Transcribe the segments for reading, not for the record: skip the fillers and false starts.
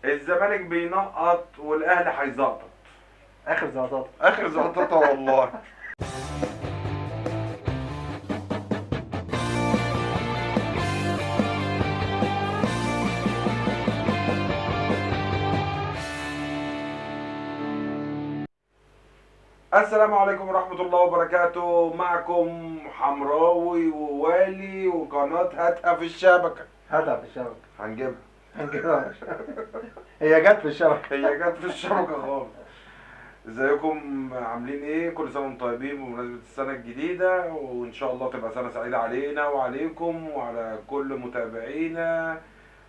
الزمالك بينقط والاهلي هيزقطط. اخر زلطات. اخر زقططه والله. السلام عليكم ورحمة الله وبركاته، معكم حمراوي ووالي وقناة هاتها في الشبكة. هاتها في الشبكه. هنجيبها. هنجيبها. هي جت في الشبكه. هي جت في الشبكة خالص. ازيكم عاملين ايه؟ كل سنة وانتم طيبين بمناسبة السنة الجديدة، وان شاء الله تبقى سنة سعيدة علينا وعليكم وعلى كل متابعينا،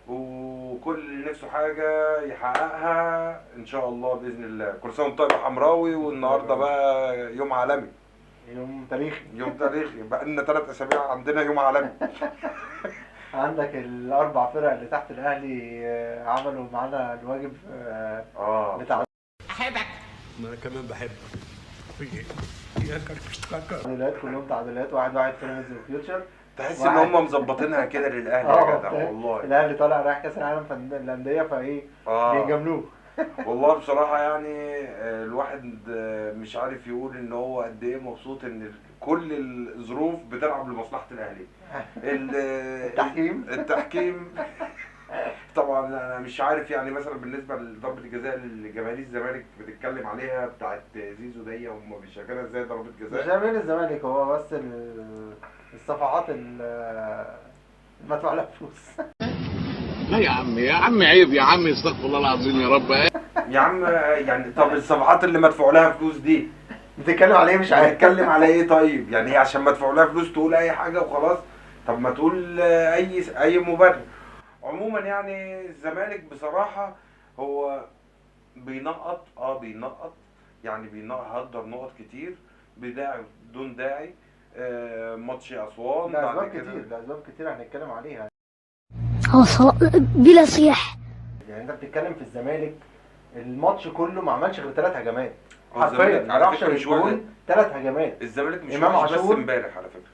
وكل اللي نفسه حاجة يحققها ان شاء الله بإذن الله. كل سنة وانتم طيب يا حمراوي، والنهاردة بقى يوم عالمي. يوم تاريخي. يوم تاريخي، بقى لنا 3 اسابيع عندنا يوم عالمي. عندك الاربع فرق اللي تحت الاهلي عملوا معانا الواجب بتاع احبك. ما انا كمان بحبك. يا كركر. تعادلات، كلهم تعادلات، 1-1 بيراميدز وفيوتشر. تحس ان هم مظبطينها كده للاهلي يا جدع والله. الاهلي طالع رايح كاس العالم في الانديه، فايه بيجاملوه. والله بصراحة يعني الواحد مش عارف يقول ان هو قد ايه مبسوط ان كل الظروف بتلعب لمصلحة الاهلي. التحكيم طبعا انا مش عارف، يعني مثلا بالنسبة لضربة الجزاء اللي جماهير الزمالك بتتكلم عليها بتاعت زيزو دي، هم بيشغلها ازاي ضربة مش جزاء؟ جايبين الزمالك، هو بس الصفحات المدفوع لها فلوس. لا يا عم، يا عم عيب يا عم، استغفر الله العظيم يا رب. يا عم يعني طب الصفحات اللي مدفوع لها فلوس دي بتتكلم على ايه؟ مش عارف. هنتكلم على ايه؟ طيب يعني هي عشان مدفوع لها فلوس تقول اي حاجه وخلاص؟ طب ما تقول اي مبرر. عموما يعني الزمالك بصراحه هو بينقط بينقط، يعني هدر نقط كتير بداعي بدون داعي. ماتش اسوان ده بعد اسباب كده. كتير، ده اسباب كتير هنتكلم عليها. هو بلا صياح. يعني انت بتتكلم في الزمالك، الماتش كله ما عملش غير 3 هجمات. الزمالك حرفيا على راح فكرة مش وحش. الجون 3 هجمات. الزمالك مش إمام وحش بس عاشور. امبارح على فكره،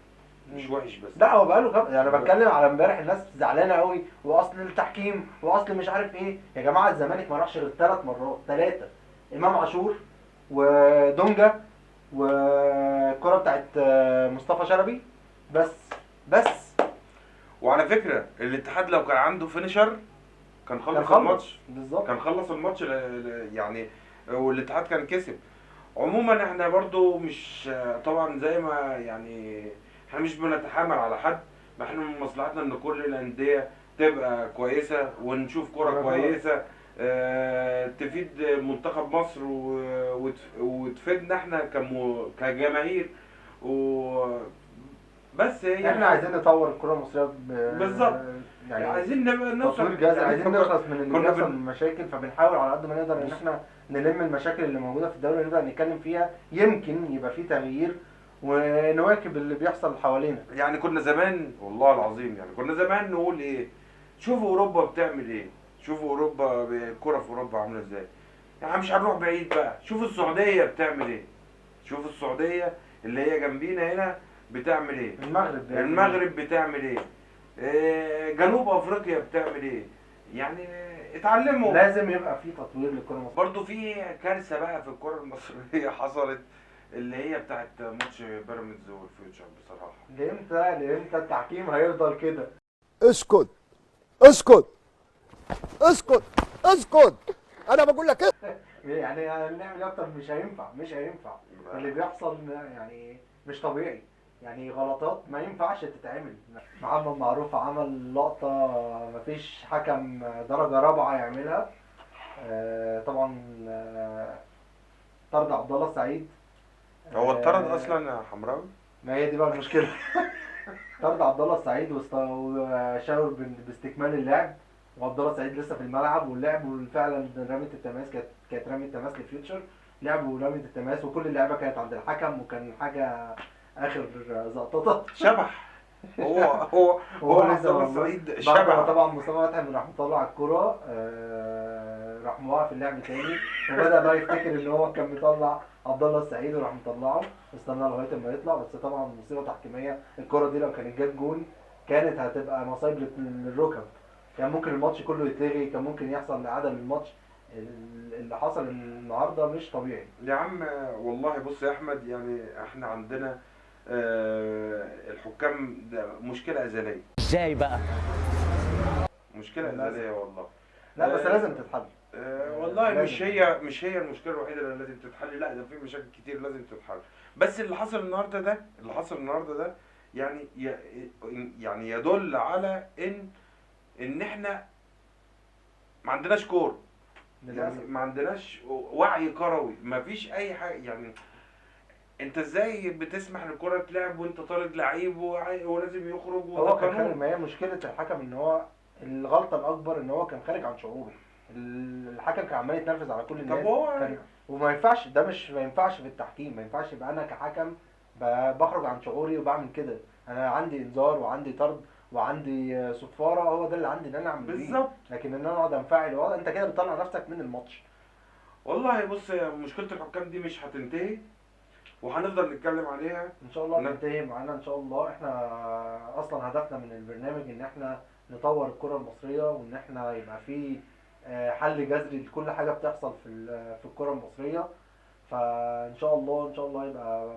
مش وحش بس. لا هو بقاله كام، يعني انا بتكلم على امبارح، الناس زعلانه قوي واصل التحكيم واصل مش عارف ايه. يا جماعه الزمالك ما راحش غير 3 مرات، 3. امام عاشور ودونجا والكره بتاعت مصطفى شلبي، بس وعلى فكره الاتحاد لو كان عنده فينيشر كان خلص خلص. الماتش. بالظبط. كان خلص الماتش يعني، والاتحاد كان كسب. عموما احنا برضو مش طبعا زي ما يعني احنا مش بنتحامل على حد، ما احنا من مصلحتنا ان كل الانديه تبقى كويسه ونشوف كرة كويسه تفيد منتخب مصر وتفيدنا احنا كجماهير بس هي احنا عايزين نطور الكره المصريه بالظبط. يعني عايزين نبقى نوصل تطوير جاهز، عايزين نخلص من اللي كنا بيحصل من المشاكل، فبنحاول على قد ما نقدر ان احنا نلم المشاكل اللي موجوده في الدوري، نبدا نتكلم فيها، يمكن يبقى في تغيير ونواكب اللي بيحصل حوالينا. يعني كنا زمان والله العظيم، يعني كنا زمان نقول ايه؟ شوفوا اوروبا بتعمل ايه، شوفوا اوروبا الكرة في اوروبا عامله ازاي. يعني مش هنروح بعيد بقى، شوفوا السعوديه بتعمل ايه، شوفوا السعوديه اللي هي جنبينا هنا بتعمل ايه، المغرب بتعمل ايه، جنوب افريقيا بتعمل ايه. يعني اتعلموا. لازم يبقى في تطوير للكره المصريه. برضو في كارثه بقى في الكره المصريه حصلت، اللي هي بتاعت ماتش بيراميدز والفيوتشر. بصراحه لامتى التحكيم هيفضل كده؟ اسكت اسكت اسكت اسكت، انا بقول لك يعني هنعمل اكتر، مش هينفع اللي بيحصل، يعني مش طبيعي، يعني غلطات ما ينفعش تتعمل. محمد معروف عمل لقطة مفيش حكم درجة رابعة يعملها. طبعا طرد عبد الله السعيد. هو اتطرد اصلا يا حمراوي؟ ما هي دي بقى المشكلة. طرد عبد الله السعيد وشاور باستكمال اللعب، وعبد الله السعيد لسه في الملعب واللعب، وفعلا رمية التماس كانت رمية تماس لفيوتشر. لعبوا رمية التماس وكل اللعبة كانت عند الحكم، وكان حاجة اخر زقططة. شبح. هو عبد الله السعيد شبح. طبعا مصطفى فتحي راح مطلع الكرة، راح موقف اللعب تاني، وبدأ بقى يفتكر ان هو كان مطلع عبد الله السعيد، وراح مطلعه، استنى لغايه ما يطلع. بس طبعا مصيبه تحكيميه، الكره دي لو كانت جت جون كانت هتبقى مصايب للركب. كان ممكن الماتش كله يتلغي، كان ممكن يحصل اعاده للماتش. اللي حصل النهارده مش طبيعي. يا عم والله بص يا احمد، يعني احنا عندنا الحكام ده مشكله ازليه. ازاي بقى؟ مشكله ازليه والله. لا بس لازم تتحل. والله لازم. مش هي المشكله الوحيده اللي لازم تتحل، لا ده في مشاكل كتير لازم تتحل. بس اللي حصل النهارده ده يعني يعني يدل على ان احنا ما عندناش كوره، للاسف. يعني ما عندناش وعي كروي، ما فيش اي حاجه. يعني انت ازاي بتسمح للكره تلعب وانت طارد لعيب ولازم يخرج هو وده كان خارج، قانون؟ ما هي مشكله الحكم ان هو الغلطه الاكبر ان هو كان خارج عن شعوره. الحكم كان عمال يتنرفز على كل الناس. طب هو كان وما ينفعش، ده مش ما ينفعش في التحكيم. ما ينفعش يبقى انا كحكم بخرج عن شعوري وبعمل كده. انا عندي انذار وعندي طرد وعندي صفاره، هو ده اللي عندي ان انا اعمل بيه. بالظبط. لكن ان انا اقعد انفعل انت كده بتطلع نفسك من الماتش. والله بص، مشكله الحكام دي مش هتنتهي وهنفضل نتكلم عليها. ان شاء الله تنتهي معانا ان شاء الله. احنا اصلا هدفنا من البرنامج ان احنا نطور الكرة المصرية، وان احنا يبقى في حل جذري لكل حاجة بتحصل في الكرة المصرية. فان شاء الله يبقى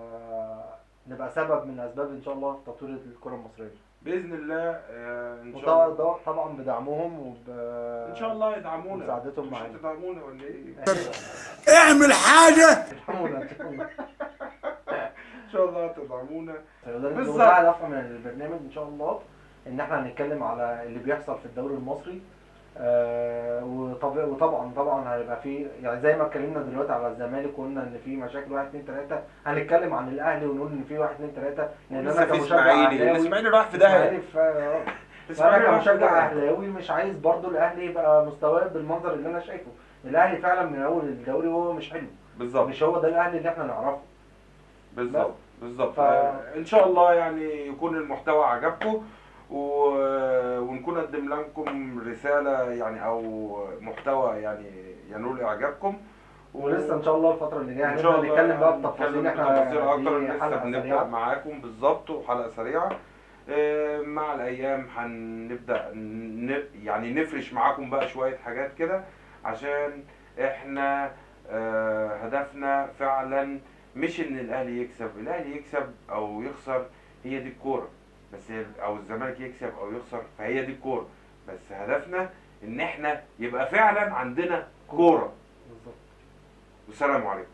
نبقى سبب من اسباب ان شاء الله في تطوير الكرة المصرية باذن الله. ان شاء الله طبعا بدعمهم ان شاء الله يدعمونا. مساعدتهم مش معانا. هتدعمونا ولا ايه؟ اعمل حاجة. يدعمونا ان شاء الله. ان شاء الله هتدعمونا. بالظبط. ده هدفنا من البرنامج ان شاء الله، ان احنا هنتكلم على اللي بيحصل في الدوري المصري. وطبعا هيبقى في، يعني زي ما اتكلمنا دلوقتي على الزمالك وقلنا ان في مشاكل 1 2 3، هنتكلم عن الاهلي ونقول ان في 1 2 3. لان انا كمشجع اهلاوي، الاسماعيلي راح في داهيه. انا كمشجع اهلاوي مش عايز برضو الاهلي يبقى مستواه بالمنظر اللي انا شايفه. الاهلي فعلا من اول الدوري وهو مش حلو. بالظبط. مش هو ده الاهلي اللي احنا نعرفه. بالظبط. ان شاء الله يعني يكون المحتوى عجبكم ونكون قدم لكم رساله يعني او محتوى يعني ينول اعجابكم. ولسه ان شاء الله الفتره اللي جايه ان شاء الله هنتكلم بقى بتفاصيل. احنا تفاصيل اكتر، لسه حلقه بنبدا سريعه معاكم بالظبط، وحلقه سريعه. مع الايام هنبدا يعني نفرش معاكم بقى شويه حاجات كده، عشان احنا هدفنا فعلا مش ان الاهلي يكسب او يخسر، هي دي الكوره بس، او الزمالك يكسب او يخسر فهي دي الكوره بس. هدفنا ان احنا يبقى فعلا عندنا كوره. بالظبط. والسلام عليكم.